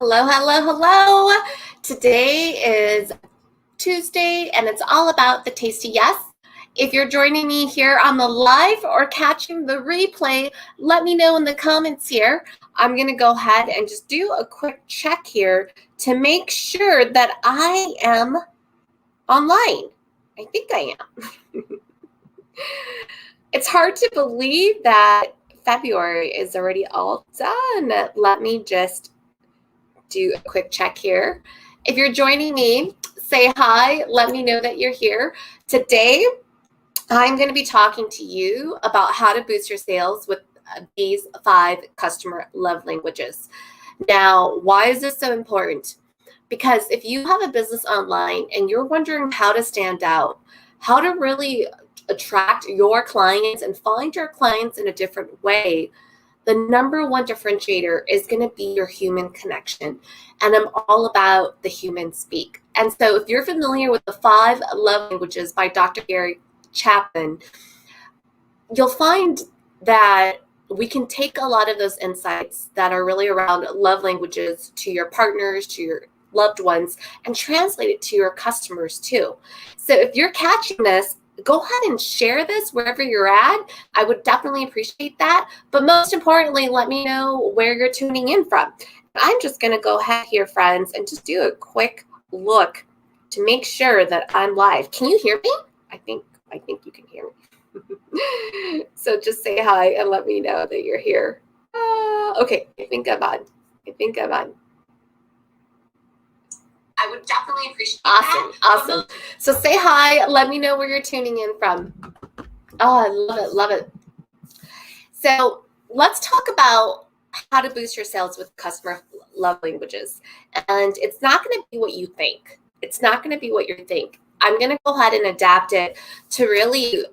Hello, hello, hello. Today is Tuesday and it's all about the tasty yes. If you're joining me here on the live or catching the replay, let me know in the comments here. I'm going to go ahead and just do a quick check here to make sure that I am online. I think I am. It's hard to believe that February is already all done. Let me just do a quick check here. If you're joining me, say hi. Let me know that you're here. Today, I'm going to be talking to you about how to boost your sales with these 5 customer love languages. Now, why is this so important? Because if you have a business online and you're wondering how to stand out, how to really attract your clients and find your clients in a different way, the number one differentiator is going to be your human connection. And I'm all about the human speak. And so if you're familiar with the 5 love languages by Dr. Gary Chapman, you'll find that we can take a lot of those insights that are really around love languages to your partners, to your loved ones, and translate it to your customers too. So if you're catching this, go ahead and share this wherever you're at. I would definitely appreciate that. But most importantly, let me know where you're tuning in from. I'm just going to go ahead here, friends, and just do a quick look to make sure that I'm live. Can you hear me? I think you can hear me. So just say hi and let me know that you're here. Okay, I think I'm on. I would definitely appreciate that. Awesome. So say hi. Let me know where you're tuning in from. Oh, I love it. So let's talk about how to boost your sales with customer love languages. And it's not going to be what you think. I'm going to go ahead and adapt it to really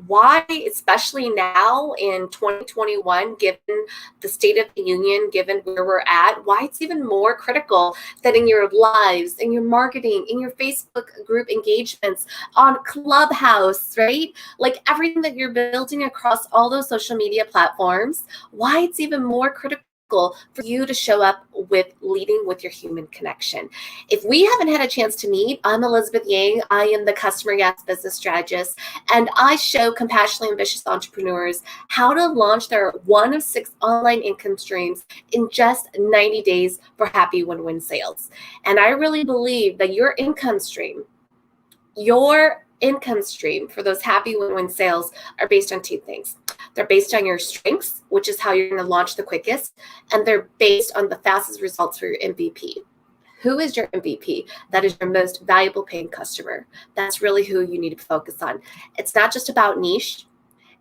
why, especially now in 2021, given the state of the union, given where we're at, why it's even more critical that in your lives, in your marketing, in your Facebook group engagements, on Clubhouse, right? Like everything that you're building across all those social media platforms, why it's even more critical for you to show up with leading with your human connection. If we haven't had a chance to meet, I'm Elizabeth Yang. I am the Customer Yes Business Strategist, and I show compassionately ambitious entrepreneurs how to launch their one of 6 online income streams in just 90 days for happy win-win sales. And I really believe that your income stream for those happy win-win sales are based on 2 things. They're based on your strengths, which is how you're going to launch the quickest, and they're based on the fastest results for your MVP. Who is your MVP? That is your most valuable paying customer. That's really who you need to focus on. It's not just about niche.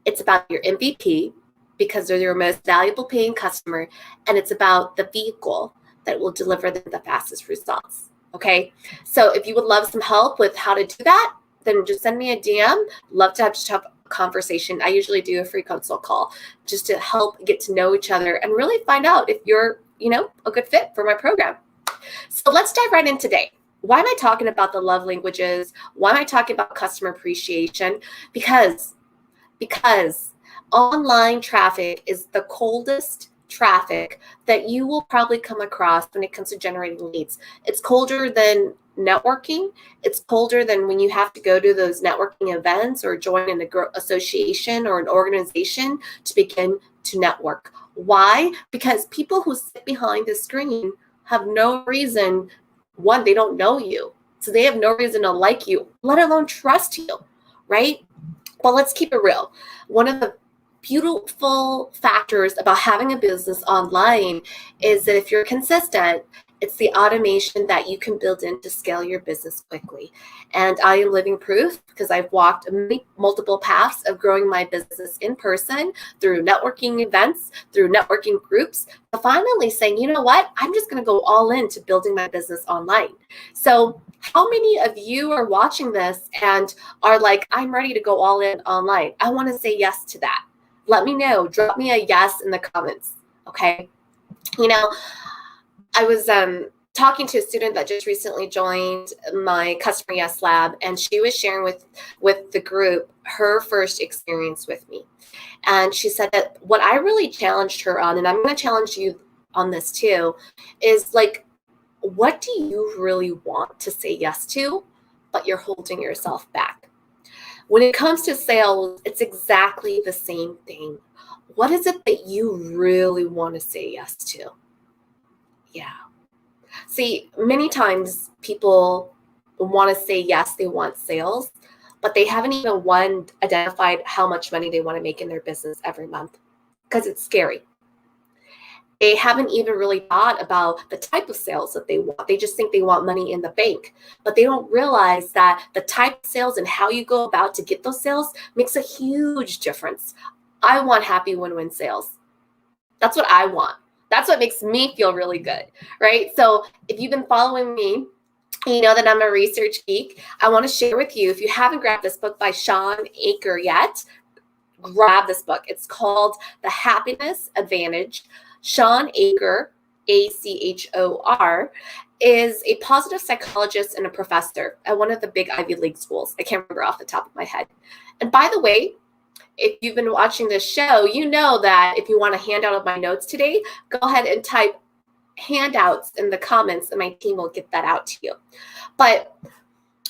It's about your MVP because they're your most valuable paying customer, and it's about the vehicle that will deliver them the fastest results. Okay? So if you would love some help with how to do that, then just send me a DM. Love to have a conversation. I usually do a free consult call just to help get to know each other and really find out if you're, a good fit for my program. So let's dive right in today. Why am I talking about the love languages? Why am I talking about customer appreciation? Because online traffic is the coldest traffic that you will probably come across when it comes to generating leads. It's colder than networking. It's colder than when you have to go to those networking events or join an association or an organization to begin to network. Why? Because people who sit behind the screen have no reason, one, they don't know you. So they have no reason to like you, let alone trust you, right? But let's keep it real. One of the beautiful factors about having a business online is that if you're consistent, it's the automation that you can build in to scale your business quickly. And I am living proof because I've walked multiple paths of growing my business in person through networking events, through networking groups, to finally saying, you know what, I'm just going to go all into building my business online. So how many of you are watching this and are like, I'm ready to go all in online? I want to say yes to that. Let me know. Drop me a yes in the comments. Okay. I was talking to a student that just recently joined my Customer Yes Lab, and she was sharing with the group her first experience with me. And she said that what I really challenged her on, and I'm going to challenge you on this too, is like What do you really want to say yes to, but you're holding yourself back? When it comes to sales, it's exactly the same thing. What is it that you really want to say yes to? Yeah. See, many times people want to say yes, they want sales, but they haven't even identified how much money they want to make in their business every month because it's scary. They haven't even really thought about the type of sales that they want. They just think they want money in the bank, but they don't realize that the type of sales and how you go about to get those sales makes a huge difference. I want happy win-win sales. That's what I want. That's what makes me feel really good, right? So if you've been following me, you know that I'm a research geek. I want to share with you, if you haven't grabbed this book by Shawn Achor yet, grab this book. It's called The Happiness Advantage. Shawn Achor, Achor, is a positive psychologist and a professor at one of the big Ivy League schools. I can't remember off the top of my head. And by the way, if you've been watching this show, you know that if you want a handout of my notes today, go ahead and type handouts in the comments and my team will get that out to you. But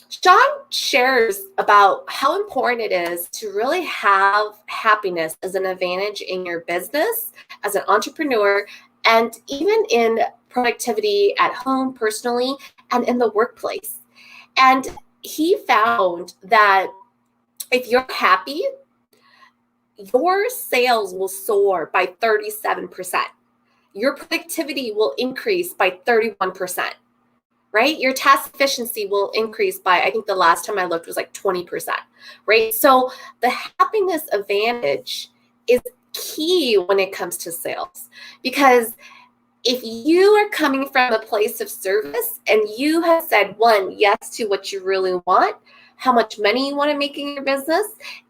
Shawn shares about how important it is to really have happiness as an advantage in your business, as an entrepreneur, and even in productivity at home, personally, and in the workplace. And he found that if you're happy, your sales will soar by 37%. Your productivity will increase by 31%. Right? Your task efficiency will increase by, I think the last time I looked was like 20%, right? So the happiness advantage is key when it comes to sales, because if you are coming from a place of service and you have said, one, yes to what you really want, how much money you want to make in your business,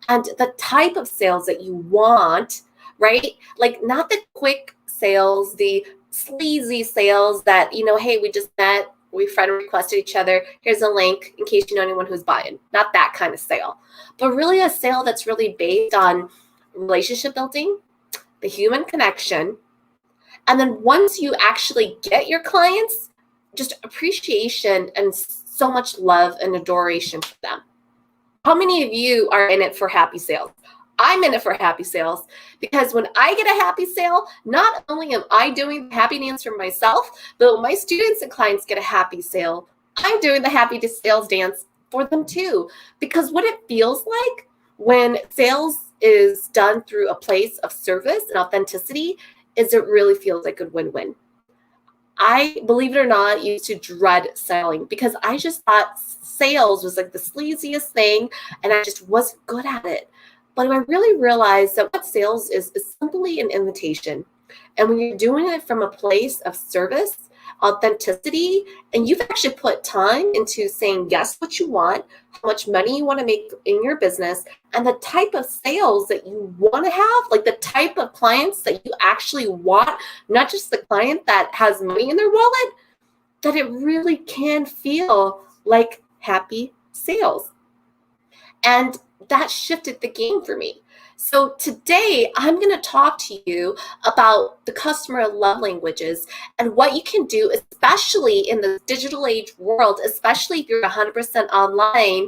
and the type of sales that you want, right? Like not the quick sales, the sleazy sales that, hey, we just met, we friend requested each other. Here's a link in case you know anyone who's buying. Not that kind of sale, but really a sale that's really based on relationship building, the human connection. And then once you actually get your clients, just appreciation and so much love and adoration for them. How many of you are in it for happy sales? I'm in it for happy sales, because when I get a happy sale, not only am I doing the happy dance for myself, but when my students and clients get a happy sale, I'm doing the happy sales dance for them too. Because what it feels like when sales is done through a place of service and authenticity is it really feels like a win-win. I, believe it or not, used to dread selling because I just thought sales was like the sleaziest thing and I just wasn't good at it. But I really realized that what sales is simply an invitation. And when you're doing it from a place of service, authenticity, and you've actually put time into saying yes what you want, how much money you want to make in your business, and the type of sales that you want to have, like the type of clients that you actually want, not just the client that has money in their wallet, that it really can feel like happy sales. And that shifted the game for me. So today I'm going to talk to you about the customer love languages and what you can do, especially in the digital age world, especially if you're 100% online,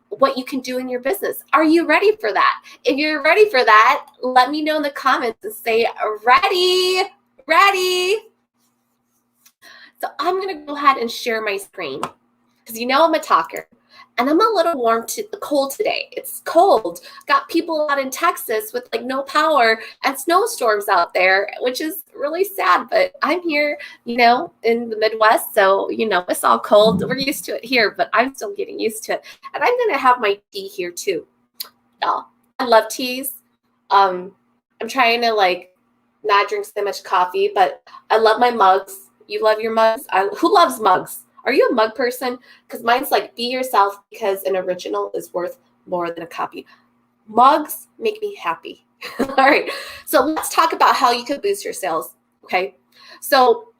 what you can do in your business. Are you ready for that? If you're ready for that, let me know in the comments and say, ready, ready. So I'm going to go ahead and share my screen because I'm a talker. And I'm a little cold today. It's cold. Got people out in Texas with like no power and snowstorms out there, which is really sad. But I'm here, in the Midwest. So, it's all cold. We're used to it here, but I'm still getting used to it. And I'm going to have my tea here too. Y'all, I love teas. I'm trying to not drink so much coffee, but I love my mugs. You love your mugs? Who loves mugs? Are you a mug person? Because mine's like, be yourself because an original is worth more than a copy. Mugs make me happy. All right. So let's talk about how you could boost your sales. Okay. So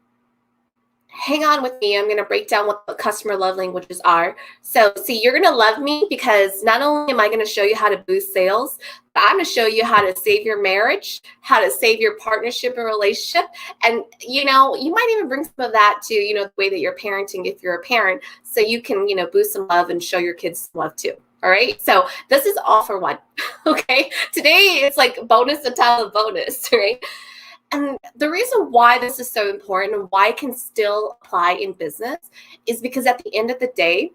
hang on with me. I'm going to break down what the customer love languages are. So see, you're going to love me because not only am I going to show you how to boost sales, but I'm going to show you how to save your marriage, how to save your partnership and relationship. And, you might even bring some of that to, the way that you're parenting if you're a parent, so you can, boost some love and show your kids some love too. All right. So this is all for one. Okay. Today it's like bonus on top of bonus, right? And the reason why this is so important and why it can still apply in business is because at the end of the day,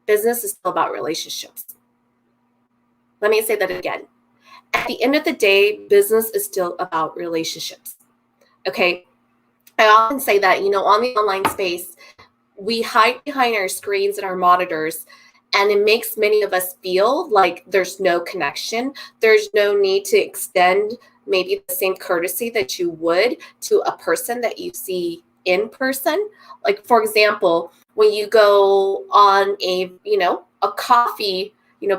business is still about relationships. Let me say that again. At the end of the day, business is still about relationships. Okay. I often say that, on the online space, we hide behind our screens and our monitors, and it makes many of us feel like there's no connection. There's no need to extend maybe the same courtesy that you would to a person that you see in person. Like, for example, when you go on a coffee,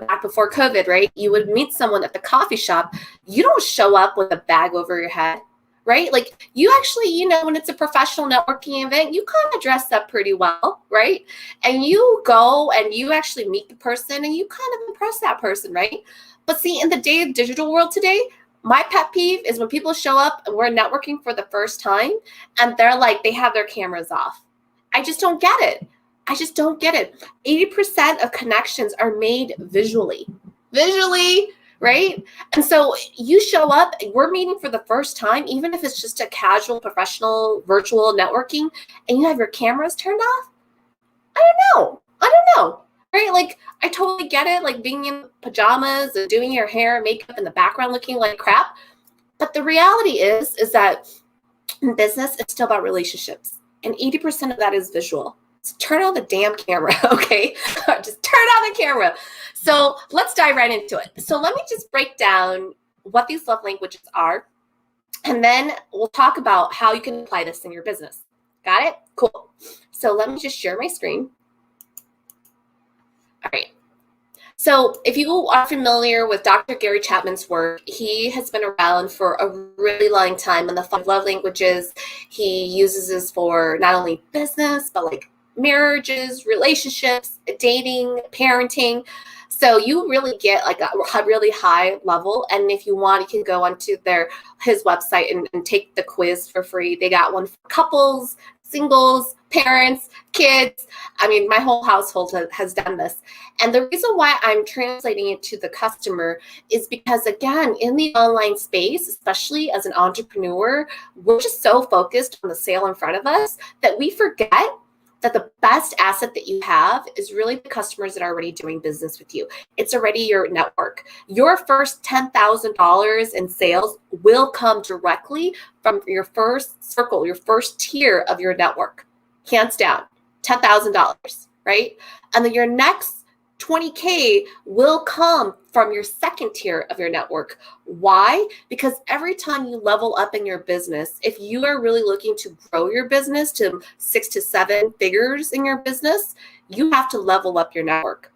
back before COVID, right? You would meet someone at the coffee shop. You don't show up with a bag over your head, right? Like, you actually, when it's a professional networking event, you kind of dress up pretty well, right? And you go and you actually meet the person and you kind of impress that person, right? But see, in the day of digital world today, my pet peeve is when people show up and we're networking for the first time and they're like, they have their cameras off. I just don't get it. 80% of connections are made visually, right? And so you show up, we're meeting for the first time, even if it's just a casual, professional, virtual networking, and you have your cameras turned off. I don't know. Right? Like, I totally get it, like being in pajamas and doing your hair and makeup in the background looking like crap. But the reality is that in business, it's still about relationships. And 80% of that is visual. So turn on the damn camera, okay? Just turn on the camera. So let's dive right into it. So let me just break down what these love languages are. And then we'll talk about how you can apply this in your business. Got it? Cool. So let me just share my screen. All right. So if you are familiar with Dr. Gary Chapman's work, he has been around for a really long time. And the 5 love languages, he uses this for not only business, but like marriages, relationships, dating, parenting. So you really get like a really high level. And if you want, you can go onto his website and take the quiz for free. They got one for couples, singles, parents, kids. I mean, my whole household has done this. And the reason why I'm translating it to the customer is because, again, in the online space, especially as an entrepreneur, we're just so focused on the sale in front of us that we forget that the best asset that you have is really the customers that are already doing business with you. It's already your network. Your first $10,000 in sales will come directly from your first circle, your first tier of your network. Hands down, $10,000, right? And then your next 20K will come from your second tier of your network. Why? Because every time you level up in your business, if you are really looking to grow your business to 6 to 7 figures in your business, you have to level up your network.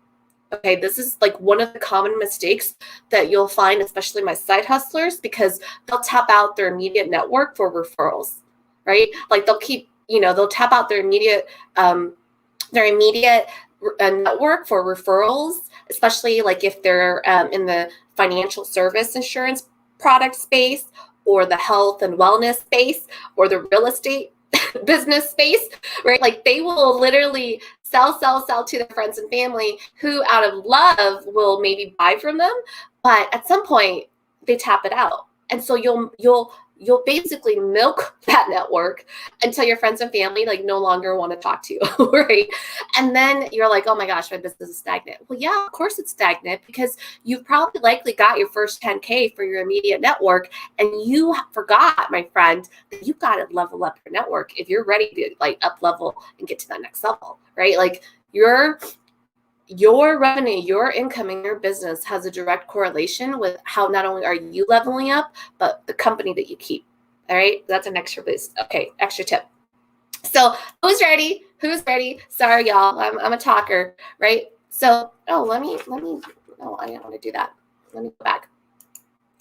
Okay, this is like one of the common mistakes that you'll find, especially my side hustlers, because they'll tap out their immediate network for referrals, right? Like they'll tap out their immediate network for referrals, especially like if they're in the financial service insurance product space or the health and wellness space or the real estate business space, right? Like they will literally sell to their friends and family who out of love will maybe buy from them, but at some point they tap it out. And so you'll basically milk that network until your friends and family like no longer want to talk to you, right? And then you're like, oh my gosh, my business is stagnant. Well, yeah, of course it's stagnant because you've probably likely got your first 10K for your immediate network, and you forgot, my friend, that you've got to level up your network if you're ready to like up level and get to that next level, right? Like your revenue, your income in your business has a direct correlation with how not only are you leveling up, but the company that you keep. All right. That's an extra boost. Okay. Extra tip. So who's ready? Sorry, y'all. I'm a talker, right? So, let me, no, I don't want to do that. Let me go back.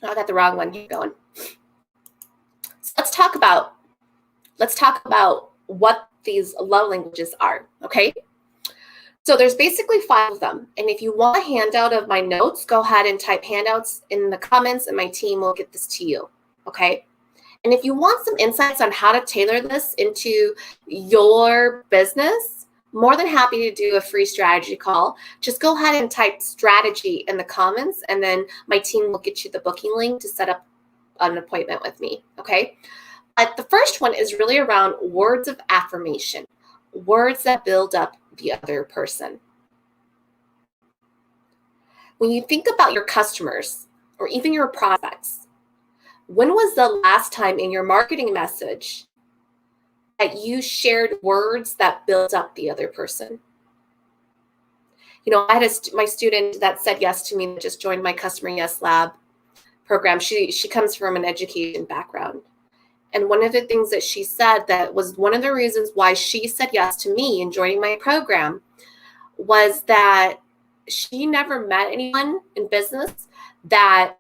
Oh, I got the wrong one. Keep going. So let's talk about what these love languages are, okay? So there's basically 5 of them. And if you want a handout of my notes, go ahead and type handouts in the comments and my team will get this to you, okay? And if you want some insights on how to tailor this into your business, more than happy to do a free strategy call. Just go ahead and type strategy in the comments, and then my team will get you the booking link to set up an appointment with me, okay? But the first one is really around words of affirmation, words that build up the other person. When you think about your customers or even your prospects, when was the last time in your marketing message that you shared words that built up the other person? You know, I had my student that said yes to me that just joined my Customer Yes Lab program. She comes from an education background. And one of the things that she said that was one of the reasons why she said yes to me and joining my program was that she never met anyone in business that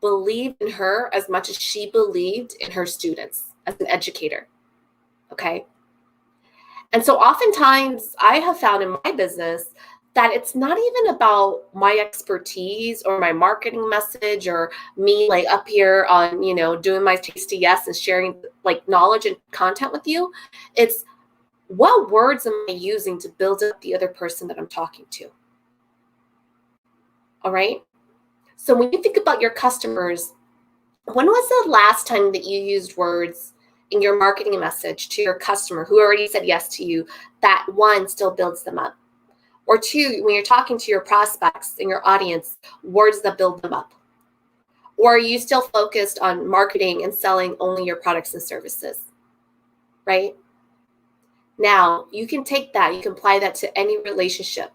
believed in her as much as she believed in her students as an educator. Okay. And so oftentimes I have found in my business that it's not even about my expertise or my marketing message or me like up here on, you know, doing my tasty yes and sharing like knowledge and content with you. It's what words am I using to build up the other person that I'm talking to? All right. So when you think about your customers, when was the last time that you used words in your marketing message to your customer who already said yes to you that one still builds them up? Or two, when you're talking to your prospects and your audience, words that build them up? Or are you still focused on marketing and selling only your products and services, right? Now, you can take that, you can apply that to any relationship,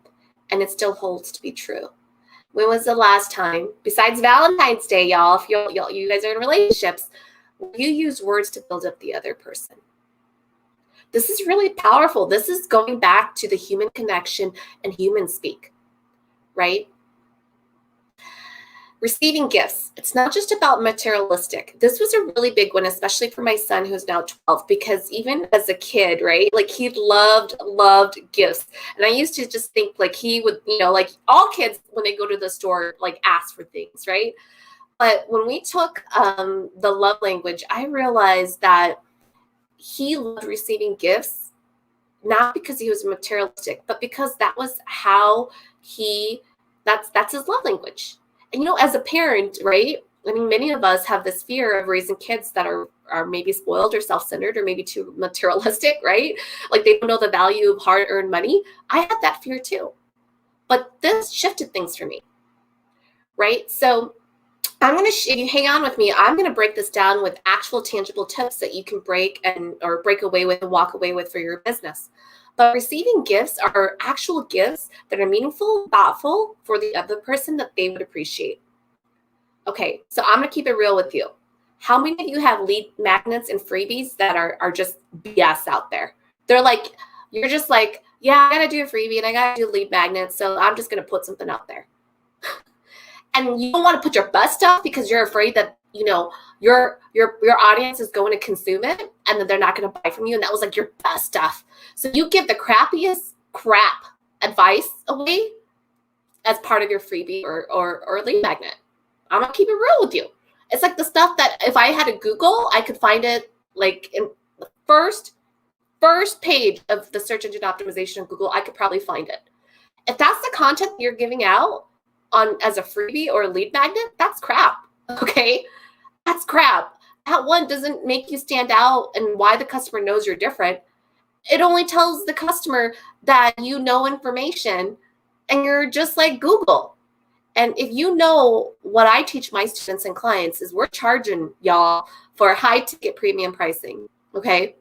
and it still holds to be true. When was the last time, besides Valentine's Day, y'all, if you guys are in relationships, you use words to build up the other person? This is really powerful. This is going back to the human connection and human speak, right? Receiving gifts. It's not just about materialistic. This was a really big one, especially for my son who's now 12, because even as a kid, right? Like he loved gifts. And I used to just think like he would, you know, like all kids when they go to the store, like ask for things, right? But when we took the love language, I realized that he loved receiving gifts, not because he was materialistic, but because that was how that's his love language. And, you know, as a parent, right? I mean, many of us have this fear of raising kids that are maybe spoiled or self-centered or maybe too materialistic, right? Like they don't know the value of hard-earned money. I had that fear too. But this shifted things for me, right? So if you hang on with me, I'm going to break this down with actual tangible tips that you can break away with and walk away with for your business. But receiving gifts are actual gifts that are meaningful, thoughtful for the other person that they would appreciate. Okay, so I'm going to keep it real with you. How many of you have lead magnets and freebies that are just BS out there? They're like, you're just like, yeah, I got to do a freebie and I got to do lead magnets, so I'm just going to put something out there. And you don't want to put your best stuff because you're afraid that, you know, your audience is going to consume it and that they're not going to buy from you. And that was like your best stuff. So you give the crappiest crap advice away as part of your freebie or lead magnet. I'm going to keep it real with you. It's like the stuff that if I had to Google, I could find it like in the first page of the search engine optimization of Google, I could probably find it. If that's the content you're giving out on as a freebie or a lead magnet, that's crap. Okay, that's crap. That one doesn't make you stand out and why the customer knows you're different. It only tells the customer that you know information and you're just like Google. And if you know what I teach my students and clients is we're charging y'all for high ticket premium pricing. Okay,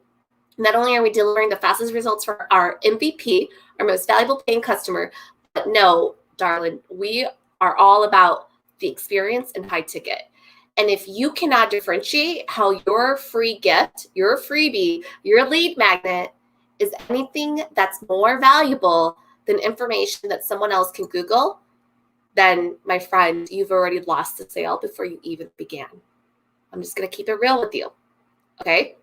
not only are we delivering the fastest results for our MVP, our most valuable paying customer, but no, darling, we are all about the experience and high ticket. And if you cannot differentiate how your free gift, your freebie, your lead magnet is anything that's more valuable than information that someone else can Google, then my friend, you've already lost the sale before you even began. I'm just going to keep it real with you. Okay?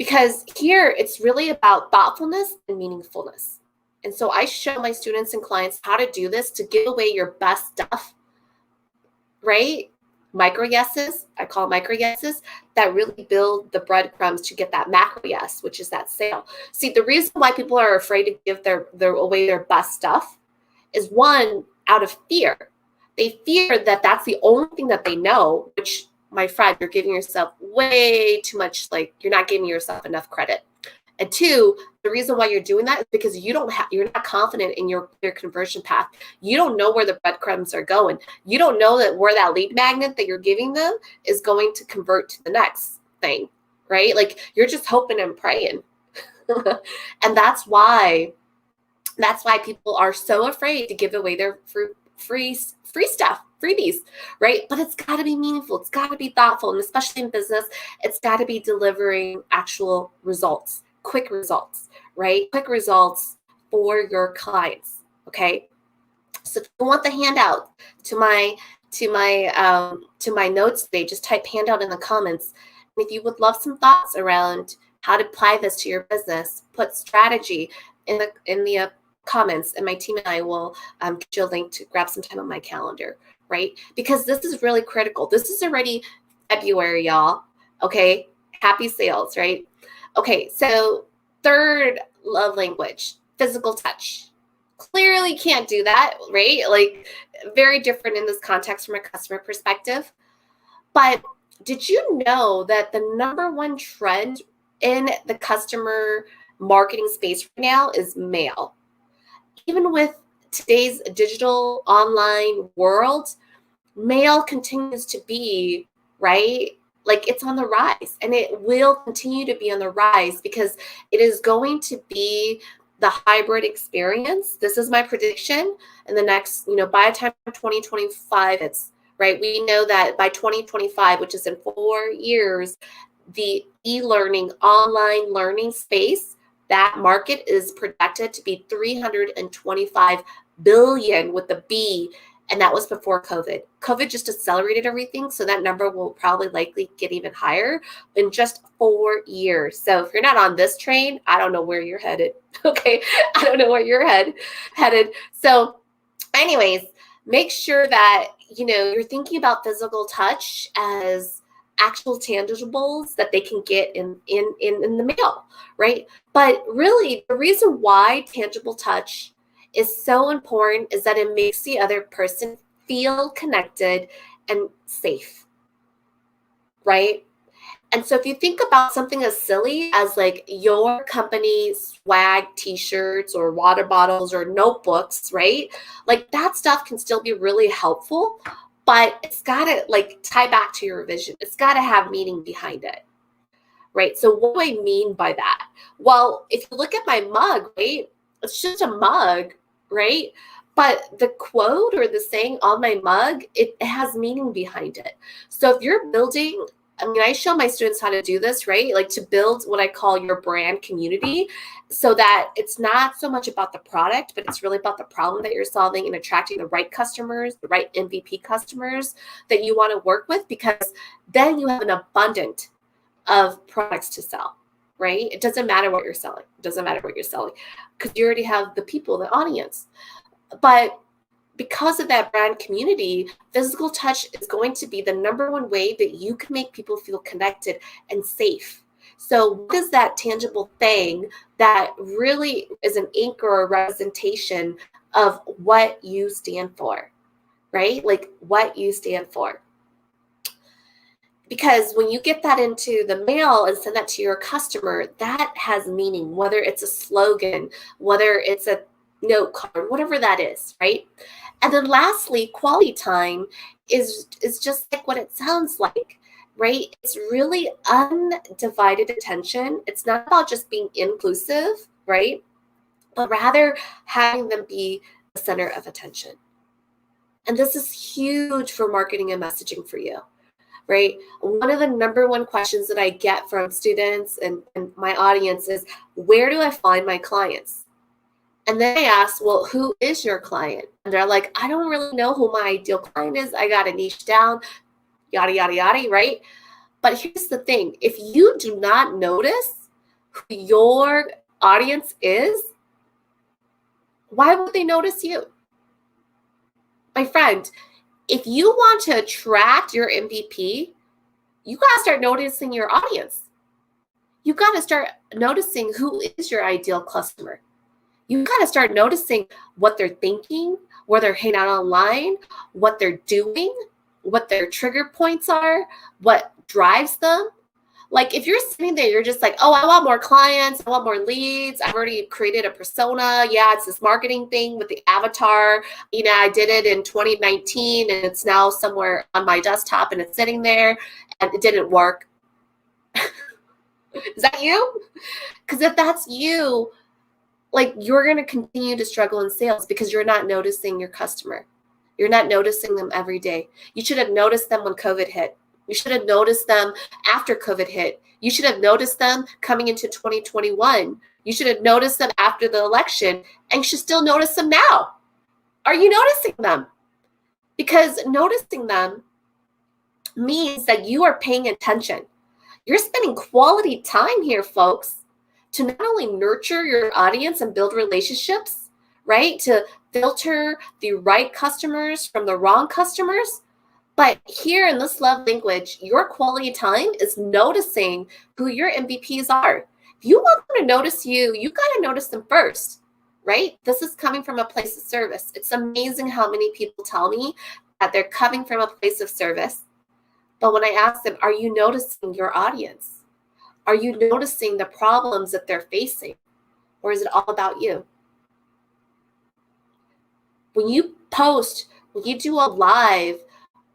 Because here it's really about thoughtfulness and meaningfulness. And so I show my students and clients how to do this to give away your best stuff, right? Micro yeses, I call micro yeses, that really build the breadcrumbs to get that macro yes, which is that sale. See, the reason why people are afraid to give their away their best stuff is, one, out of fear. They fear that that's the only thing that they know, which, my friend, you're giving yourself way too much, like you're not giving yourself enough credit. And two, the reason why you're doing that is because you're not confident in your conversion path. You don't know where the breadcrumbs are going. You don't know that where that lead magnet that you're giving them is going to convert to the next thing, right? Like you're just hoping and praying. And that's why people are so afraid to give away their free stuff, freebies, right? But it's got to be meaningful. It's got to be thoughtful. And especially in business, it's got to be delivering actual results, quick results, right? Quick results for your clients. Okay. So if you want the handout to my notes today, just type handout in the comments. And if you would love some thoughts around how to apply this to your business, put strategy in the comments, and my team and I will get you a link to grab some time on my calendar, right? Because this is really critical. This is already February, y'all. Okay. Happy sales, right? Okay. So third love language, physical touch. Clearly can't do that, right? Like very different in this context from a customer perspective. But did you know that the number one trend in the customer marketing space right now is mail? Even with today's digital online world, mail continues to be, right? Like it's on the rise, and it will continue to be on the rise because it is going to be the hybrid experience. This is my prediction in the next, by the time 2025, it's right. We know that by 2025, which is in 4 years, the e-learning, online learning space, that market is projected to be 325 billion with the B, and that was before COVID. COVID just accelerated everything, so that number will probably likely get even higher in just 4 years. So if you're not on this train, I don't know where you're headed. Okay, I don't know where you're headed. So anyways, make sure that you're thinking about physical touch as actual tangibles that they can get in the mail, right? But really, the reason why tangible touch is so important is that it makes the other person feel connected and safe, right? And so if you think about something as silly as like your company swag t-shirts or water bottles or notebooks, right? Like that stuff can still be really helpful, but it's got to like tie back to your vision. It's got to have meaning behind it, right? So what do I mean by that? Well, if you look at my mug, right? It's just a mug, right? But the quote or the saying on my mug, it has meaning behind it. So if you're building, I show my students how to do this, right? Like to build what I call your brand community so that it's not so much about the product, but it's really about the problem that you're solving and attracting the right customers, the right MVP customers that you want to work with, because then you have an abundance of products to sell, right? It doesn't matter what you're selling. It doesn't matter what you're selling because you already have the people, the audience. But because of that brand community, physical touch is going to be the number one way that you can make people feel connected and safe. So what is that tangible thing that really is an anchor or representation of what you stand for, right? Like what you stand for. Because when you get that into the mail and send that to your customer, that has meaning, whether it's a slogan, whether it's a note card, whatever that is, right? And then lastly, quality time is just like what it sounds like, right? It's really undivided attention. It's not about just being inclusive, right? But rather having them be the center of attention. And this is huge for marketing and messaging for you, right? One of the number one questions that I get from students and my audience is, where do I find my clients? And then I ask, well, who is your client? And they're like, I don't really know who my ideal client is. I got to niche down, yada, yada, yada, right? But here's the thing. If you do not notice who your audience is, why would they notice you? My friend, if you want to attract your MVP, you got to start noticing your audience. You got to start noticing who is your ideal customer. You got to start noticing what they're thinking, where they're hanging out online, what they're doing, what their trigger points are, what drives them. Like if you're sitting there, you're just like, oh, I want more clients, I want more leads. I've already created a persona. Yeah, it's this marketing thing with the avatar. I did it in 2019 and it's now somewhere on my desktop and it's sitting there and it didn't work. Is that you? Because if that's you, like you're going to continue to struggle in sales because you're not noticing your customer. You're not noticing them every day. You should have noticed them when COVID hit. You should have noticed them after COVID hit. You should have noticed them coming into 2021. You should have noticed them after the election, and you should still notice them now. Are you noticing them? Because noticing them means that you are paying attention. You're spending quality time here, folks, to not only nurture your audience and build relationships, right? To filter the right customers from the wrong customers. But here in this love language, your quality time is noticing who your MVPs are. If you want them to notice you, you got to notice them first, right? This is coming from a place of service. It's amazing how many people tell me that they're coming from a place of service. But when I ask them, are you noticing your audience? Are you noticing the problems that they're facing? Or is it all about you? When you post, when you do a live,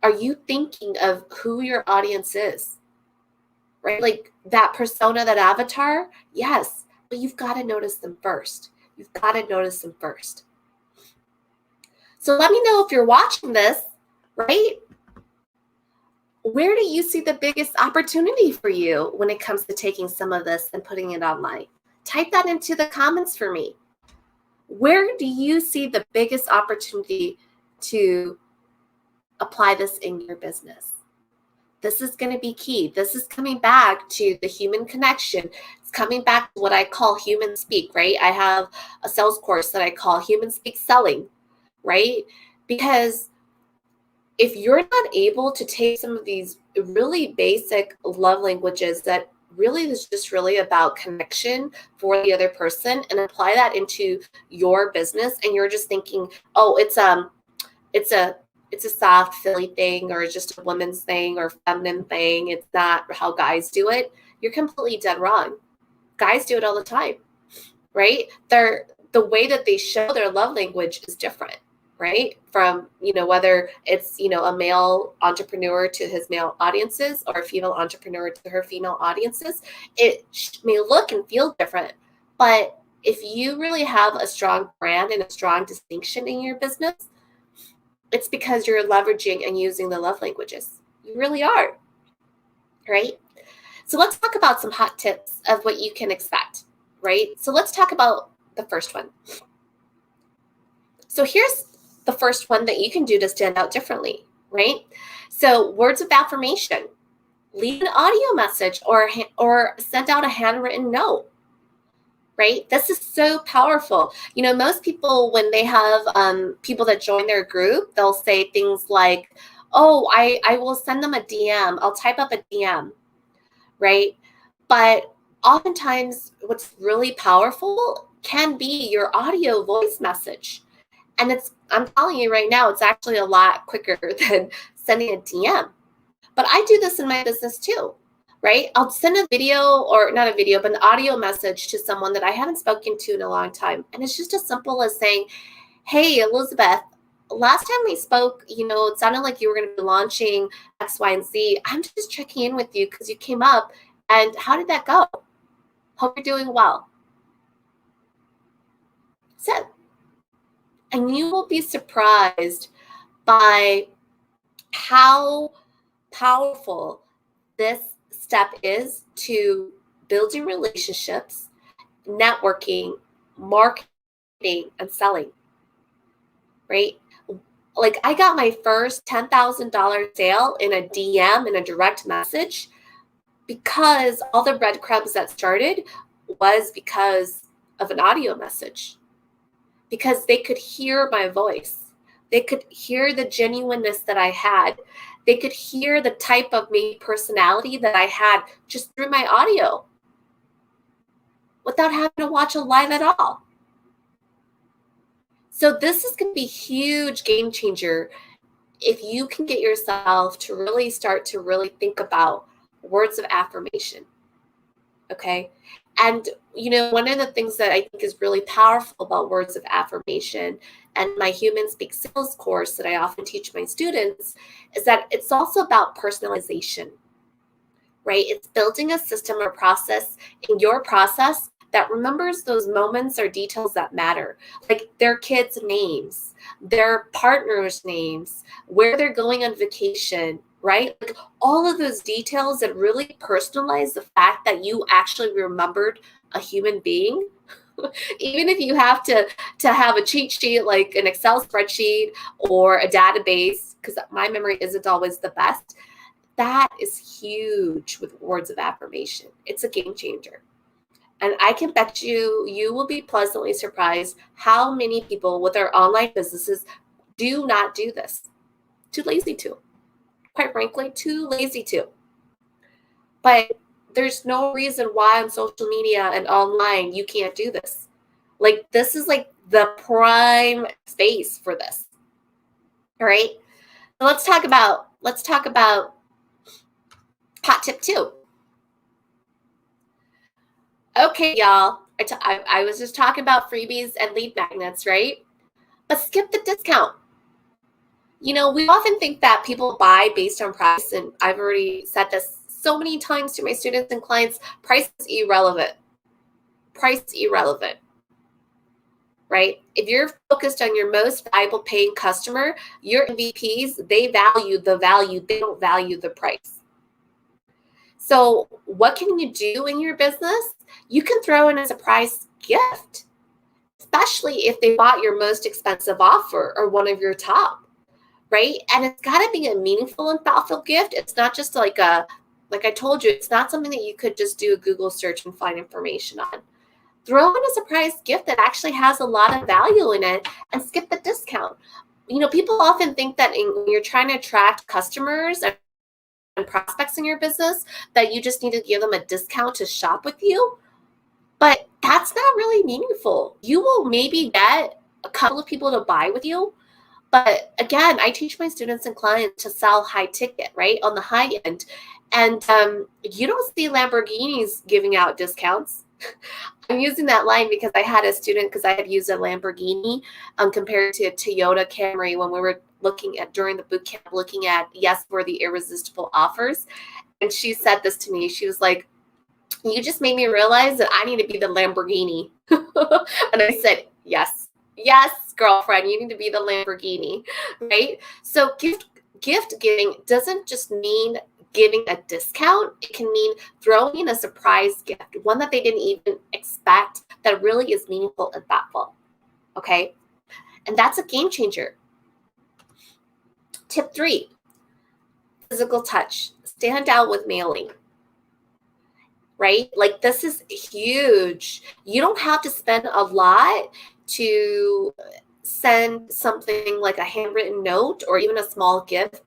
are you thinking of who your audience is? Right? Like that persona, that avatar? Yes, but you've got to notice them first. You've got to notice them first. So let me know if you're watching this, right? Where do you see the biggest opportunity for you when it comes to taking some of this and putting it online? Type that into the comments for me. Where do you see the biggest opportunity to apply this in your business? This is going to be key. This is coming back to the human connection. It's coming back to what I call human speak, right? I have a sales course that I call human speak selling, right? Because if you're not able to take some of these really basic love languages that really is just really about connection for the other person and apply that into your business, and you're just thinking, oh, it's a soft, Philly thing, or just a woman's thing or feminine thing. It's not how guys do it. You're completely dead wrong. Guys do it all the time, right? The way that they show their love language is different, right? From, whether it's, a male entrepreneur to his male audiences or a female entrepreneur to her female audiences, it may look and feel different. But if you really have a strong brand and a strong distinction in your business, it's because you're leveraging and using the love languages. You really are, right? So let's talk about some hot tips of what you can expect, right? So let's talk about the first one. So here's the first one that you can do to stand out differently, right? So words of affirmation, leave an audio message or send out a handwritten note. Right? This is so powerful. Most people, when they have people that join their group, they'll say things like, oh, I will send them a DM. I'll type up a DM, right? But oftentimes what's really powerful can be your audio voice message. And I'm telling you right now, it's actually a lot quicker than sending a DM. But I do this in my business too. Right? I'll send a video, or not a video, but an audio message to someone that I haven't spoken to in a long time. And it's just as simple as saying, hey, Elizabeth, last time we spoke, it sounded like you were going to be launching X, Y, and Z. I'm just checking in with you because you came up. And how did that go? Hope you're doing well. So, and you will be surprised by how powerful this step is to building relationships, networking, marketing, and selling, right? Like I got my first $10,000 sale in a DM, in a direct message, because all the breadcrumbs that started was because of an audio message, because they could hear my voice. They could hear the genuineness that I had. They could hear the type of maybe personality that I had just through my audio without having to watch a live at all. So this is going to be a huge game changer if you can get yourself to really start to really think about words of affirmation. Okay. And, one of the things that I think is really powerful about words of affirmation and my Human Speak Sales course that I often teach my students is that it's also about personalization, right? It's building a system or process in your process that remembers those moments or details that matter, like their kids' names, their partners' names, where they're going on vacation, right? Like all of those details that really personalize the fact that you actually remembered a human being. Even if you have to have a cheat sheet like an Excel spreadsheet or a database, because my memory isn't always the best, that is huge with words of affirmation. It's a game changer. And I can bet you will be pleasantly surprised how many people with their online businesses do not do this. Too lazy to. Quite frankly, too lazy to. But there's no reason why on social media and online you can't do this. Like this is like the prime space for this. All right. So let's talk about hot tip 2. Okay, y'all. I was just talking about freebies and lead magnets, right? But skip the discount. We often think that people buy based on price, and I've already said this so many times to my students and clients, price is irrelevant. Price is irrelevant, right? If you're focused on your most valuable paying customer, your MVPs, they value the value, they don't value the price. So what can you do in your business? You can throw in a surprise gift, especially if they bought your most expensive offer or one of your top, right? And it's got to be a meaningful and thoughtful gift. It's not just like I told you, it's not something that you could just do a Google search and find information on. Throw in a surprise gift that actually has a lot of value in it and skip the discount. People often think that when you're trying to attract customers and prospects in your business that you just need to give them a discount to shop with you. But that's not really meaningful. You will maybe get a couple of people to buy with you. But again, I teach my students and clients to sell high ticket, right? On the high end. And you don't see Lamborghinis giving out discounts. I'm using that line because I had a student, because I had used a Lamborghini compared to a Toyota Camry when we were during the boot camp, looking at for the irresistible offers. And she said this to me. She was like, you just made me realize that I need to be the Lamborghini. And I said, yes, girlfriend, you need to be the Lamborghini, right? So gift giving doesn't just mean giving a discount. It can mean throwing in a surprise gift, one that they didn't even expect, that really is meaningful and thoughtful. Okay. And that's a game changer. Tip 3, physical touch. Stand out with mailing. Right? Like this is huge. You don't have to spend a lot to send something like a handwritten note or even a small gift,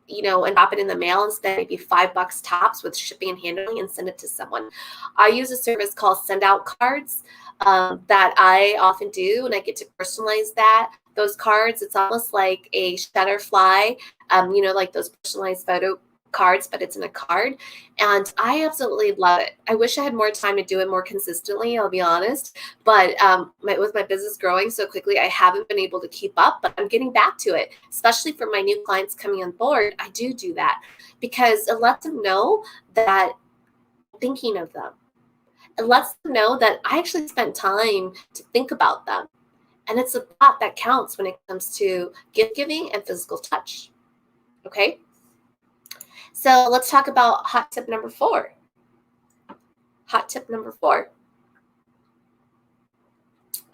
and drop it in the mail and spend maybe $5 tops with shipping and handling and send it to someone. I use a service called Send Out Cards that I often do, and I get to personalize those cards. It's almost like a Shutterfly, like those personalized photo cards, but it's in a card. And I absolutely love it. I wish I had more time to do it more consistently, I'll be honest. But with my business growing so quickly, I haven't been able to keep up, but I'm getting back to it, especially for my new clients coming on board. I do that because it lets them know that I'm thinking of them. It lets them know that I actually spent time to think about them. And it's a thought that counts when it comes to gift giving and physical touch. Okay? So let's talk about hot tip number 4. Hot tip number 4.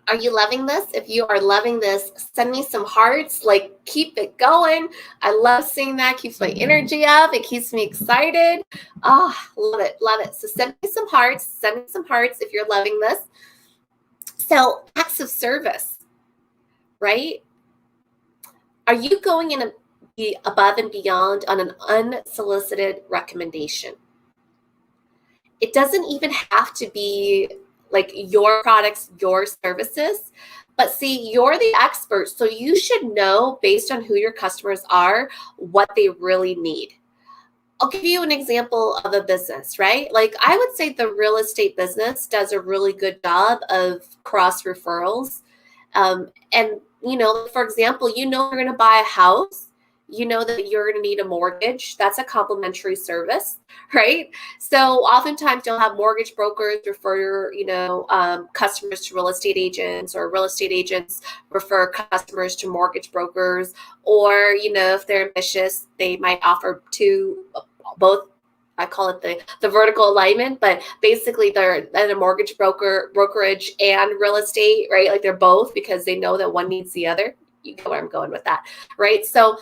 Are you loving this? If you are loving this, send me some hearts. Like, keep it going. I love seeing that. Keeps my energy up. It keeps me excited. Oh, love it. Love it. So send me some hearts. Send me some hearts if you're loving this. So acts of service, right? Are you going in above and beyond on an unsolicited recommendation? It doesn't even have to be like your products, your services, but see, you're the expert. So you should know, based on who your customers are, what they really need. I'll give you an example of a business, right? Like, I would say the real estate business does a really good job of cross referrals. And, for example, you're going to buy a house, you know that you're going to need a mortgage. That's a complimentary service, right? So oftentimes you'll have mortgage brokers refer, customers to real estate agents, or real estate agents refer customers to mortgage brokers. Or, if they're ambitious, they might offer both. I call it the vertical alignment, but basically they're a mortgage brokerage and real estate, right? Like, they're both, because they know that one needs the other. You know where I'm going with that, right? So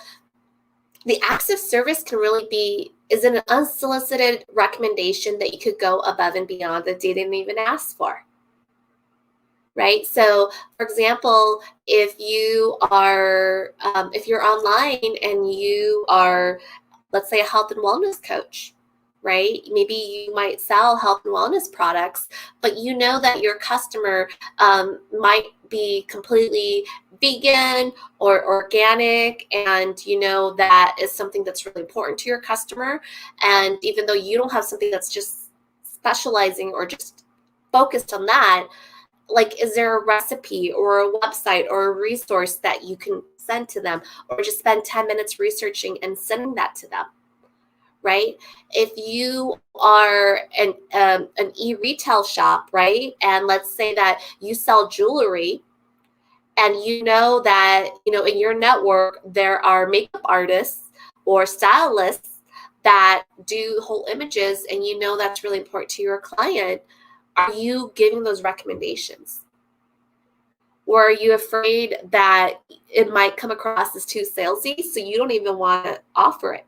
the acts of service can really is an unsolicited recommendation that you could go above and beyond that they didn't even ask for, right? So, for example, if you are, if you're online and you are, let's say, a health and wellness coach, right? Maybe you might sell health and wellness products, but you know that your customer might be completely vegan or organic, and you know that is something that's really important to your customer. And even though you don't have something that's just specializing or just focused on that, like, is there a recipe or a website or a resource that you can send to them, or just spend 10 minutes researching and sending that to them? Right? If you are an e-retail shop, right? And let's say that you sell jewelry, and you know that, in your network, there are makeup artists or stylists that do whole images, and you know that's really important to your client. Are you giving those recommendations? Or are you afraid that it might come across as too salesy, so you don't even want to offer it?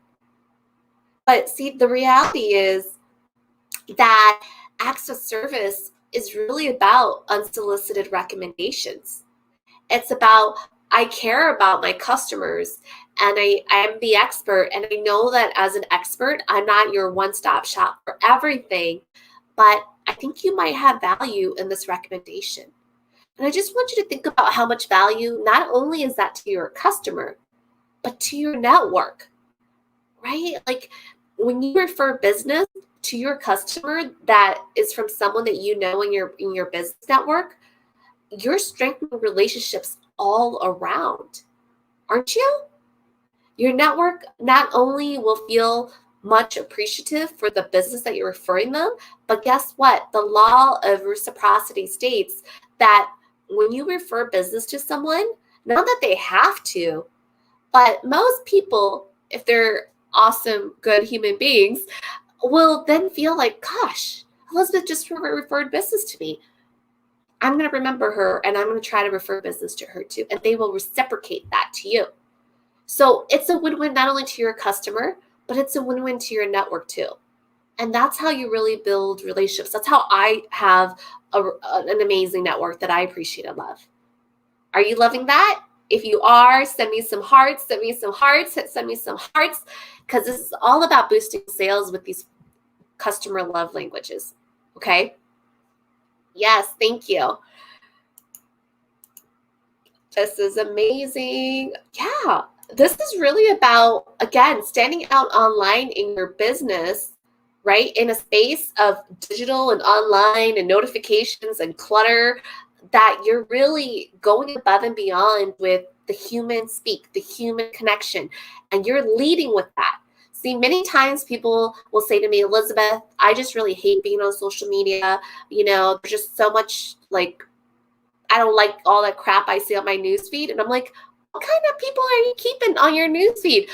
But see, the reality is that acts of service is really about unsolicited recommendations. It's about, I care about my customers, and I'm the expert, and I know that as an expert, I'm not your one-stop shop for everything, but I think you might have value in this recommendation. And I just want you to think about how much value not only is that to your customer, but to your network, right? Like, when you refer business to your customer that is from someone that you know in your business network, you're strengthening relationships all around, aren't you? Your network not only will feel much appreciative for the business that you're referring them, but guess what? The law of reciprocity states that when you refer business to someone, not that they have to, but most people, if they're awesome, good human beings, will then feel like, gosh, Elizabeth just referred business to me. I'm going to remember her, and I'm going to try to refer business to her too. And they will reciprocate that to you. So it's a win-win not only to your customer, but it's a win-win to your network too. And that's how you really build relationships. That's how I have an amazing network that I appreciate and love. Are you loving that? If you are, send me some hearts, send me some hearts, send me some hearts, because this is all about boosting sales with these customer love languages. Okay? Yes, thank you. This is amazing. Yeah, this is really about, again, standing out online in your business, right? In a space of digital and online and notifications and clutter, that you're really going above and beyond with the human speak, the human connection, and you're leading with that. See, many times people will say to me, Elizabeth, I just really hate being on social media. There's just so much, like, I don't like all that crap I see on my newsfeed. And I'm like, what kind of people are you keeping on your newsfeed?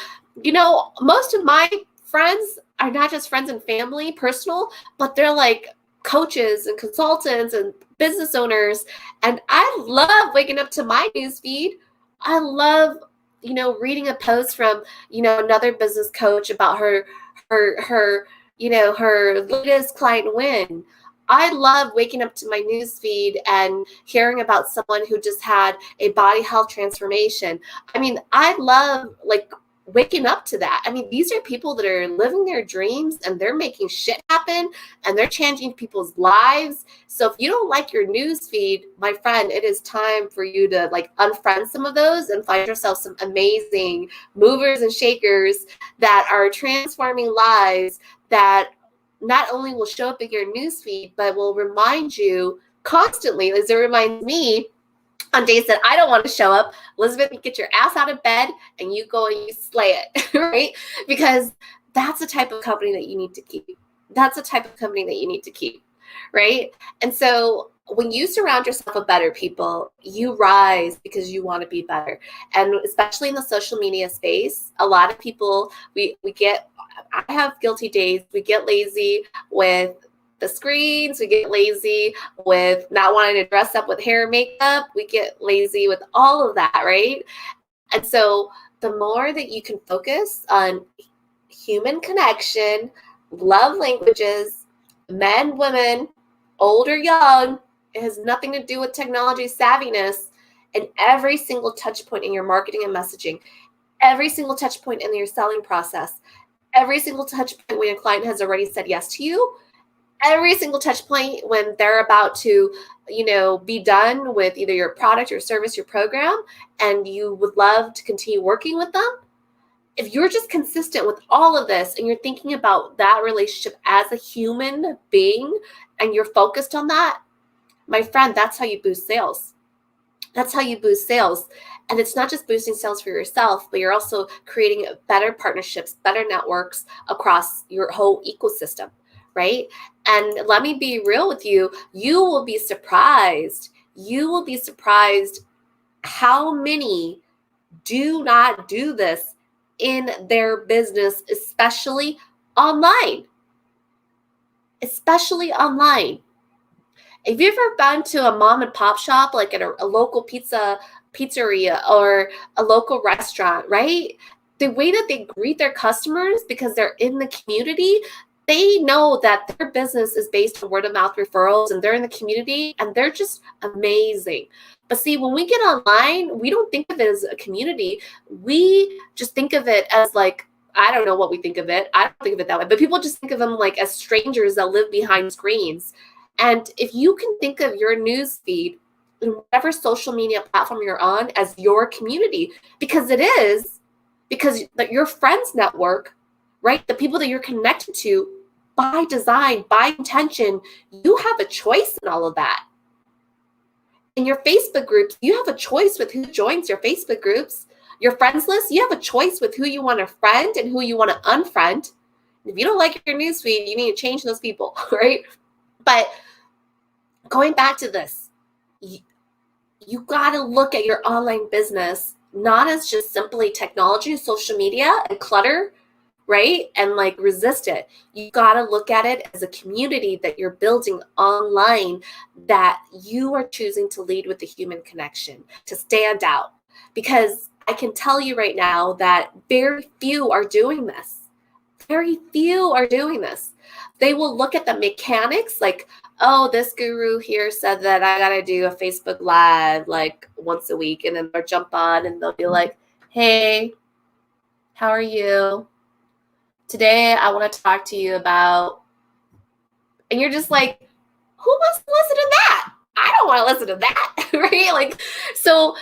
Most of my friends are not just friends and family, personal, but they're like coaches and consultants and business owners. And I love waking up to my newsfeed. I love, reading a post from, another business coach about her, her latest client win. I love waking up to my newsfeed and hearing about someone who just had a body health transformation. I mean, I love waking up to that. I mean, these are people that are living their dreams and they're making shit happen and they're changing people's lives. So if you don't like your newsfeed, my friend, it is time for you to unfriend some of those and find yourself some amazing movers and shakers that are transforming lives, that not only will show up in your newsfeed, but will remind you constantly, as it reminds me on days that I don't want to show up. Elizabeth, you get your ass out of bed and you go and you slay it, right? Because that's the type of company that you need to keep. That's the type of company that you need to keep, right? And so when you surround yourself with better people, you rise because you want to be better. And especially in the social media space, a lot of people, I have guilty days. We get lazy with the screens. We get lazy with not wanting to dress up with hair and makeup. We get lazy with all of that, right? And so the more that you can focus on human connection, love languages, men, women, old or young, it has nothing to do with technology savviness, and every single touch point in your marketing and messaging, every single touch point in your selling process, every single touch point when a client has already said yes to you, every single touch point when they're about to, be done with either your product, your service, your program, and you would love to continue working with them. If you're just consistent with all of this and you're thinking about that relationship as a human being and you're focused on that, my friend, that's how you boost sales. That's how you boost sales. And it's not just boosting sales for yourself, but you're also creating better partnerships, better networks across your whole ecosystem, right? And let me be real with you. You will be surprised. You will be surprised how many do not do this in their business, especially online. Especially online. Have you ever been to a mom and pop shop, like at a local pizzeria or a local restaurant, right? The way that they greet their customers, because they're in the community, they know that their business is based on word of mouth referrals and they're in the community and they're just amazing. But see, when we get online, we don't think of it as a community. We just think of it as I don't know what we think of it. I don't think of it that way, but people just think of them as strangers that live behind screens. And if you can think of your news feed in whatever social media platform you're on as your community, because it is, because your friends network, right? The people that you're connected to by design, by intention, you have a choice in all of that. In your Facebook groups, you have a choice with who joins your Facebook groups. Your friends list, you have a choice with who you want to friend and who you want to unfriend. If you don't like your newsfeed, you need to change those people, right? But going back to this, you got to look at your online business not as just simply technology, social media, and clutter, right? And resist it. You got to look at it as a community that you're building online, that you are choosing to lead with the human connection, to stand out. Because I can tell you right now that very few are doing this. Very few are doing this. They will look at the mechanics oh, this guru here said that I got to do a Facebook Live once a week. And then they'll jump on and they'll be like, hey, how are you? Today, I want to talk to you about, and you're just like, who wants to listen to that? I don't want to listen to that, right? So,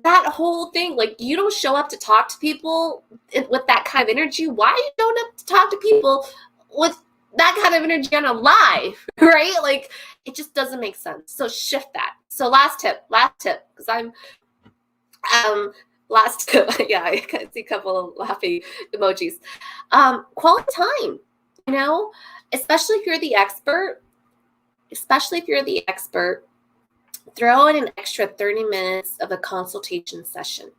that whole thing, you don't show up to talk to people with that kind of energy. Why are you showing up to talk to people with that kind of energy on a live, right? It just doesn't make sense. So shift that. So last tip, because I'm, last tip, yeah, I can see a couple of laughing emojis. Quality time, especially if you're the expert, throw in an extra 30 minutes of a consultation session.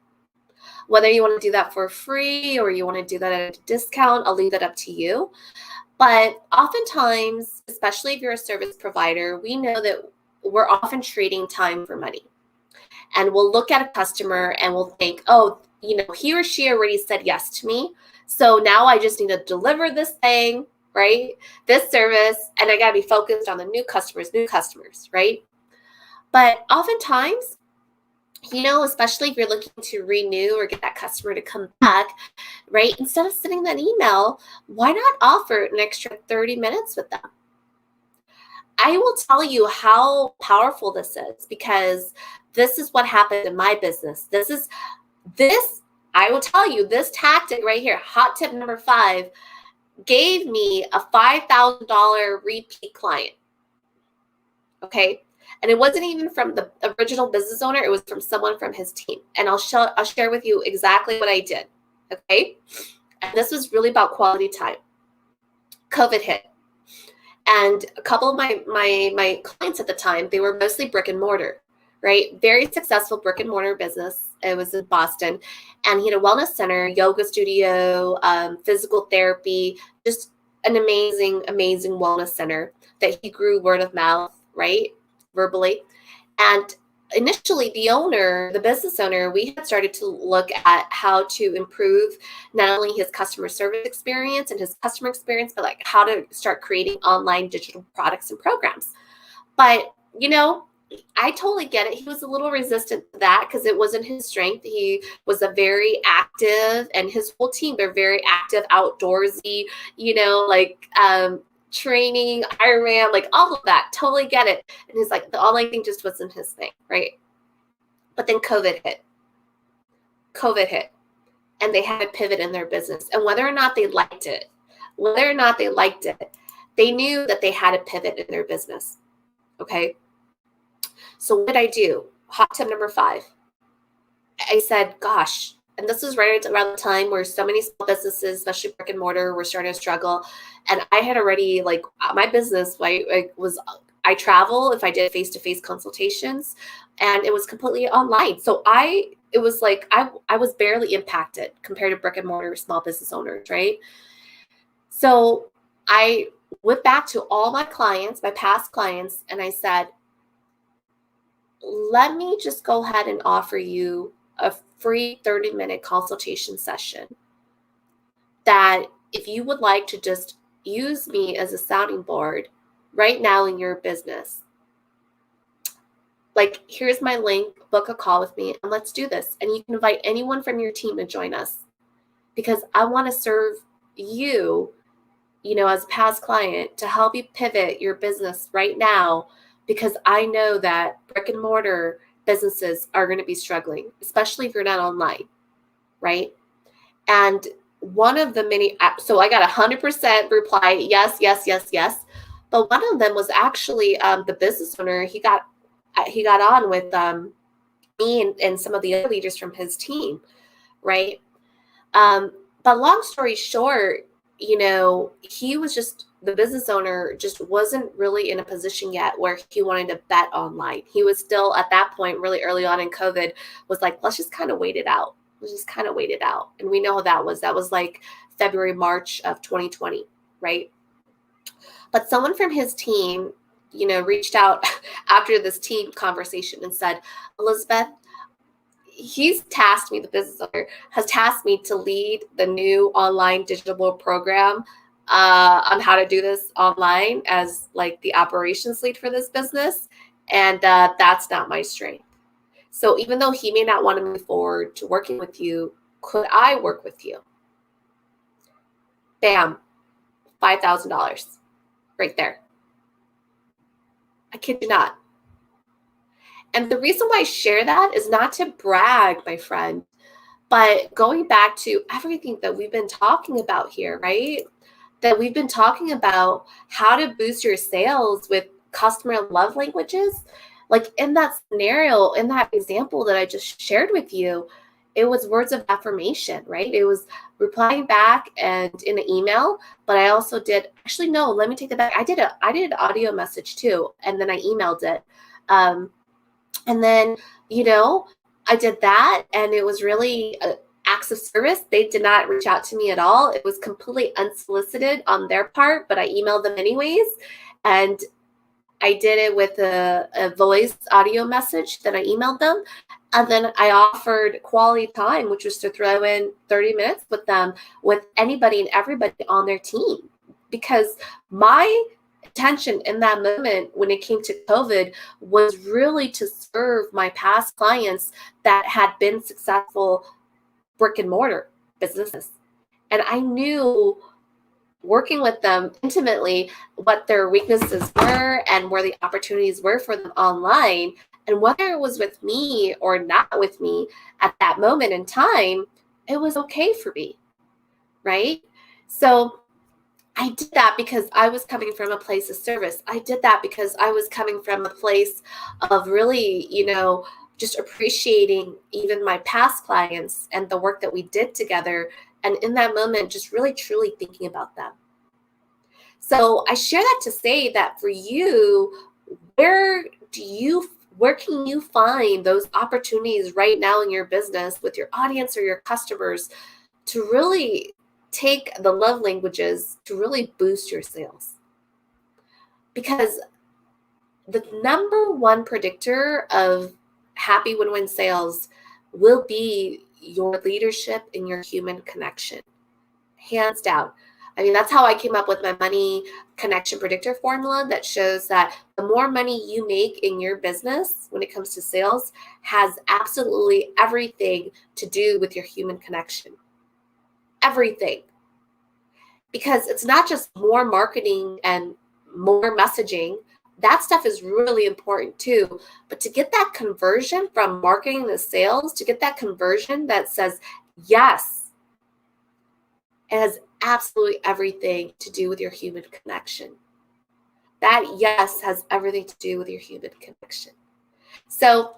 Whether you want to do that for free or you want to do that at a discount, I'll leave that up to you. But oftentimes, especially if you're a service provider, we know that we're often trading time for money. And we'll look at a customer and we'll think, oh, he or she already said yes to me. So now I just need to deliver this thing, right? This service, and I got to be focused on the new customers, right? But oftentimes, especially if you're looking to renew or get that customer to come back, right? Instead of sending that email, why not offer an extra 30 minutes with them? I will tell you how powerful this is, because this is what happened in my business. I will tell you, this tactic right here, hot tip number 5, gave me a $5,000 repeat client. Okay. And it wasn't even from the original business owner. It was from someone from his team. And I'll share with you exactly what I did. Okay. And this was really about quality time. COVID hit. And a couple of my clients at the time, they were mostly brick and mortar, right? Very successful brick and mortar business. It was in Boston. And he had a wellness center, yoga studio, physical therapy, just an amazing, amazing wellness center that he grew word of mouth, right? Verbally. And initially, the business owner, we had started to look at how to improve not only his customer service experience and his customer experience, but like how to start creating online digital products and programs. But, I totally get it. He was a little resistant to that because it wasn't his strength. He was a very active, and his whole team, they're very active, outdoorsy, training, Ironman, like all of that. Totally get it. And he's like, the online thing just wasn't his thing, right? But then COVID hit. And they had to pivot in their business. And whether or not they liked it, they knew that they had to pivot in their business. Okay. So what did I do? Hot tip number 5. I said, gosh, and this was right around the time where so many small businesses, especially brick and mortar, were starting to struggle. And I had already, my business, I travel if I did face-to-face consultations, and it was completely online. So I was barely impacted compared to brick and mortar small business owners, right? So I went back to all my clients, my past clients, and I said, let me just go ahead and offer you a free 30-minute consultation session that if you would like to just use me as a sounding board right now in your business, here's my link, book a call with me, and let's do this. And you can invite anyone from your team to join us, because I want to serve you, as a past client, to help you pivot your business right now, because I know that brick and mortar businesses are going to be struggling, especially if you're not online, right? And one of the many, so I got 100% reply, yes, yes, yes, yes. But one of them was actually the business owner. He got on with me and some of the other leaders from his team, right? But long story short, he was just, the business owner just wasn't really in a position yet where he wanted to bet online. He was still at that point, really early on in COVID, was like, let's just kind of wait it out. And we know how that was. That was like February, March of 2020, right? But someone from his team, reached out after this team conversation and said, Elizabeth, the business owner has tasked me to lead the new online digital program on how to do this online as the operations lead for this business. And that's not my strength. So even though he may not want to move forward to working with you, could I work with you? Bam, $5,000 right there. I kid you not. And the reason why I share that is not to brag, my friend, but going back to everything that we've been talking about here, right? That we've been talking about how to boost your sales with customer love languages. In that scenario, in that example that I just shared with you, it was words of affirmation, right? It was replying back and in an email, but I also did, actually, no, let me take that back. I did an audio message too, and then I emailed it. And then, I did that, and it was really acts of service. They did not reach out to me at all. It was completely unsolicited on their part, but I emailed them anyways. And I did it with a voice audio message that I emailed them. And then I offered quality time, which was to throw in 30 minutes with them, with anybody and everybody on their team. Because my intention in that moment when it came to COVID was really to serve my past clients that had been successful brick and mortar businesses. And I knew, working with them intimately, what their weaknesses were and where the opportunities were for them online. And whether it was with me or not with me at that moment in time, it was okay for me, right? So I did that because I was coming from a place of service. I did that because I was coming from a place of really, just appreciating even my past clients and the work that we did together. And in that moment, just really, truly thinking about them. So I share that to say that for you, where can you find those opportunities right now in your business with your audience or your customers to really take the love languages to really boost your sales? Because the number one predictor of happy win-win sales will be your leadership and your human connection. Hands down. I mean, that's how I came up with my money connection predictor formula that shows that the more money you make in your business when it comes to sales has absolutely everything to do with your human connection. Everything. Because it's not just more marketing and more messaging. That stuff is really important too. But to get that conversion from marketing to sales, to get that conversion that says yes, it has absolutely everything to do with your human connection. That yes has everything to do with your human connection. So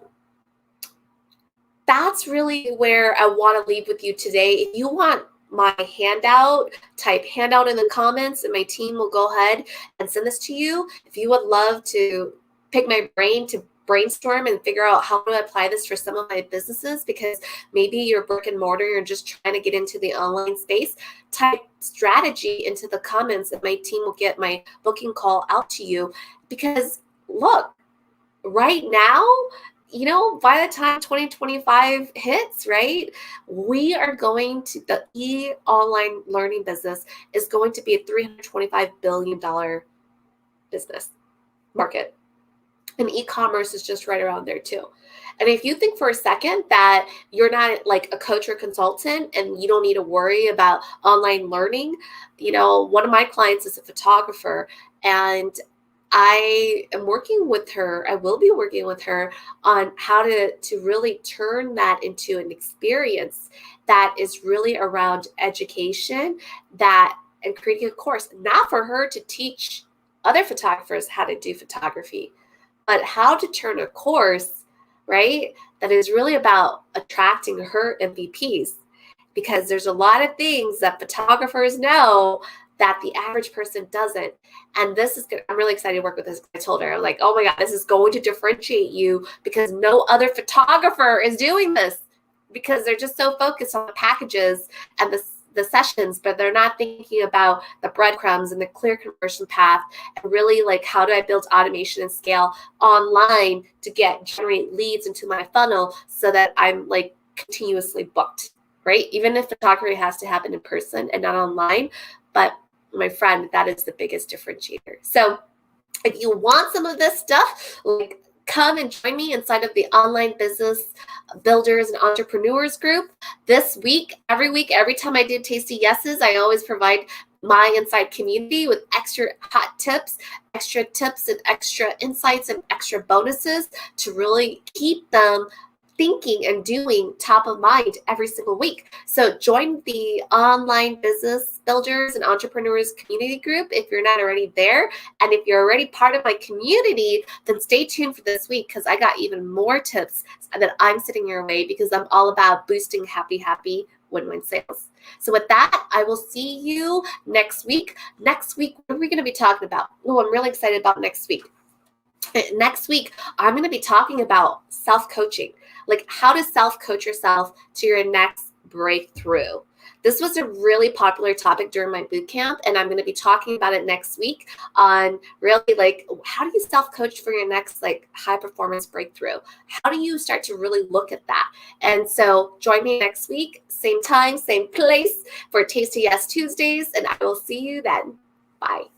that's really where I want to leave with you today. If you want my handout, type handout in the comments and my team will go ahead and send this to you. If you would love to pick my brain to brainstorm and figure out how to apply this for some of my businesses, because maybe you're brick and mortar, you're just trying to get into the online space, type strategy into the comments and my team will get my booking call out to you. Because look, right now, by the time 2025 hits, right, we are going to, the e-online learning business is going to be a $325 billion business market. And e-commerce is just right around there too. And if you think for a second that you're not like a coach or consultant and you don't need to worry about online learning, one of my clients is a photographer, and I am working with her. I will be working with her on how to really turn that into an experience that is really around education, and creating a course, not for her to teach other photographers how to do photography, but how to turn a course, right, that is really about attracting her MVPs. Because there's a lot of things that photographers know that the average person doesn't. And this is good. I'm really excited to work with this. I told her, I'm like, oh my God, this is going to differentiate you because no other photographer is doing this, because they're just so focused on the packages and the sessions, but they're not thinking about the breadcrumbs and the clear conversion path, and really like, how do I build automation and scale online to generate leads into my funnel so that I'm like continuously booked, right? Even if photography has to happen in person and not online, but my friend, that is the biggest differentiator. So if you want some of this stuff, like, come and join me inside of the Online Business Builders and Entrepreneurs group this week. Every time I do Tasty Yeses, I always provide my inside community with extra hot tips, extra tips and extra insights and extra bonuses to really keep them thinking and doing top of mind every single week. So join the Online Business Builders and Entrepreneurs community group if you're not already there. And if you're already part of my community, then stay tuned for this week, because I got even more tips that I'm sending your way, because I'm all about boosting happy win-win sales. So with that, I will see you next week. Next week, what are we going to be talking about? Oh, I'm really excited about next week. Next week, I'm going to be talking about self-coaching, like how to self-coach yourself to your next breakthrough. This was a really popular topic during my boot camp, and I'm going to be talking about it next week on really like how do you self-coach for your next like high performance breakthrough? How do you start to really look at that? And so join me next week, same time, same place for Tasty Yes Tuesdays, and I will see you then. Bye.